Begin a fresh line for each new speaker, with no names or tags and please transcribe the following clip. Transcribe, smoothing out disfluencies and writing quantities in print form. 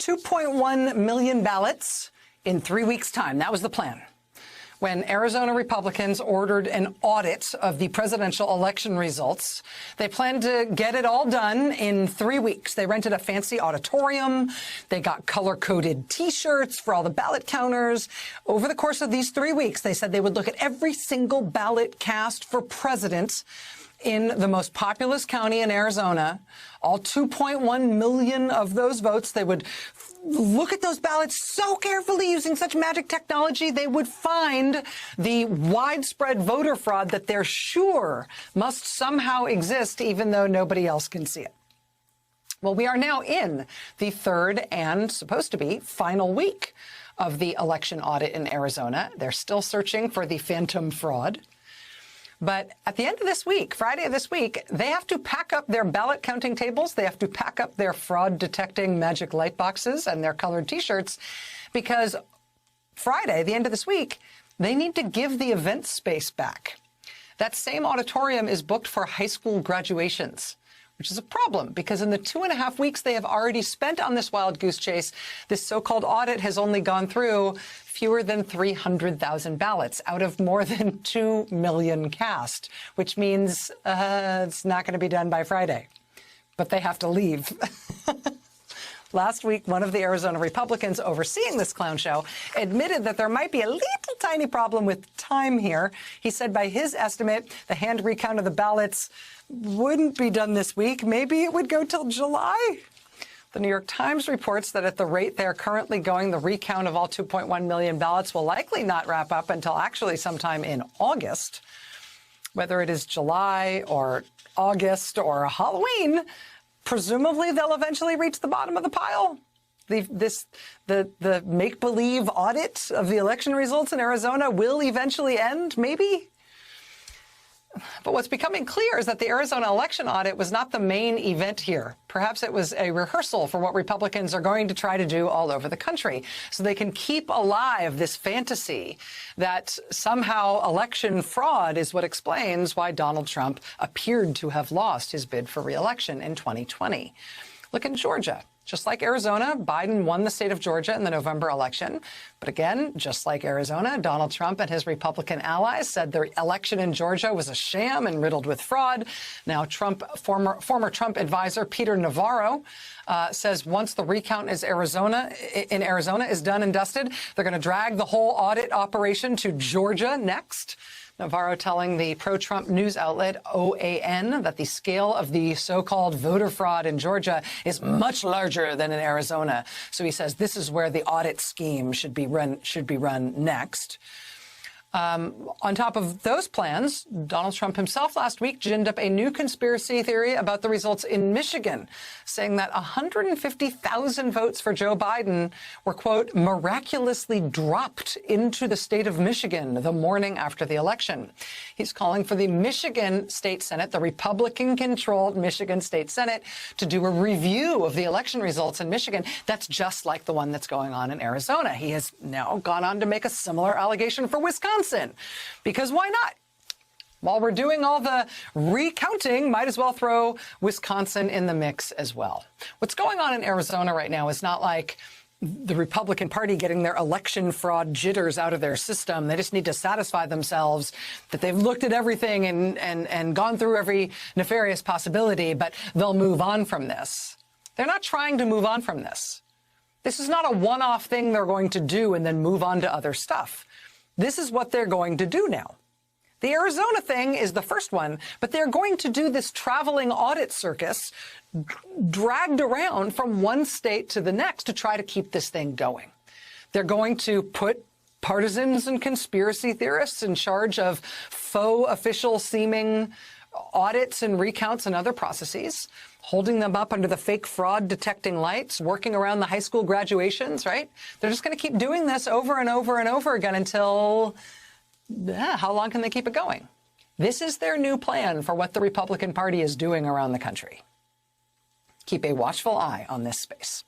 2.1 million ballots in 3 weeks' time. That was the plan. When Arizona Republicans ordered an audit of the presidential election results, they planned to get it all done in 3 weeks. They rented a fancy auditorium. They got color-coded T-shirts for all the ballot counters. Over the course of these 3 weeks, they said they would look at every single ballot cast for president in the most populous county in Arizona. All 2.1 million of those votes, they would look at those ballots so carefully using such magic technology, they would find the widespread voter fraud that they're sure must somehow exist, even though nobody else can see it. Well, we are now in the third and supposed to be final week of the election audit in Arizona. They're still searching for the phantom fraud. But at the end of this week, Friday of this week, they have to pack up their ballot counting tables. They have to pack up their fraud detecting magic light boxes and their colored T-shirts, because Friday, the end of this week, they need to give the event space back. That same auditorium is booked for high school graduations, which is a problem because in the 2.5 weeks they have already spent on this wild goose chase, this so-called audit has only gone through fewer than 300,000 ballots out of more than 2 million cast, which means it's not going to be done by Friday. But they have to leave. Last week, one of the Arizona Republicans overseeing this clown show admitted that there might be a little tiny problem with time here. He said by his estimate, the hand recount of the ballots wouldn't be done this week. Maybe it would go till July. The New York Times reports that at the rate they're currently going, the recount of all 2.1 million ballots will likely not wrap up until actually sometime in August. Whether it is July or August or Halloween, presumably they'll eventually reach the bottom of the pile. The make-believe audit of the election results in Arizona will eventually end, maybe? But what's becoming clear is that the Arizona election audit was not the main event here. Perhaps it was a rehearsal for what Republicans are going to try to do all over the country, so they can keep alive this fantasy that somehow election fraud is what explains why Donald Trump appeared to have lost his bid for re-election in 2020. Look in Georgia. Just like Arizona, Biden won the state of Georgia in the November election. But again, just like Arizona, Donald Trump and his Republican allies said the election in Georgia was a sham and riddled with fraud. Now, former Trump advisor Peter Navarro says once the recount in Arizona is done and dusted, they're going to drag the whole audit operation to Georgia next. Navarro telling the pro-Trump news outlet OAN that the scale of the so-called voter fraud in Georgia is much larger than in Arizona. So he says this is where the audit scheme should be run next. On top of those plans, Donald Trump himself last week ginned up a new conspiracy theory about the results in Michigan, saying that 150,000 votes for Joe Biden were, quote, miraculously dropped into the state of Michigan the morning after the election. He's calling for the Michigan State Senate, the Republican-controlled Michigan State Senate, to do a review of the election results in Michigan. That's just like the one that's going on in Arizona. He has now gone on to make a similar allegation for Wisconsin. Because why not? While we're doing all the recounting, might as well throw Wisconsin in the mix as well. What's going on in Arizona right now is not like the Republican Party getting their election fraud jitters out of their system. They just need to satisfy themselves that they've looked at everything and gone through every nefarious possibility, but they'll move on from this. They're not trying to move on from this. This is not a one-off thing they're going to do and then move on to other stuff. This is what they're going to do now. The Arizona thing is the first one, but they're going to do this traveling audit circus dragged around from one state to the next to try to keep this thing going. They're going to put partisans and conspiracy theorists in charge of faux official seeming audits and recounts and other processes, holding them up under the fake fraud detecting lights, working around the high school graduations, right? They're just going to keep doing this over and over and over again until, how long can they keep it going? This is their new plan for what the Republican Party is doing around the country. Keep a watchful eye on this space.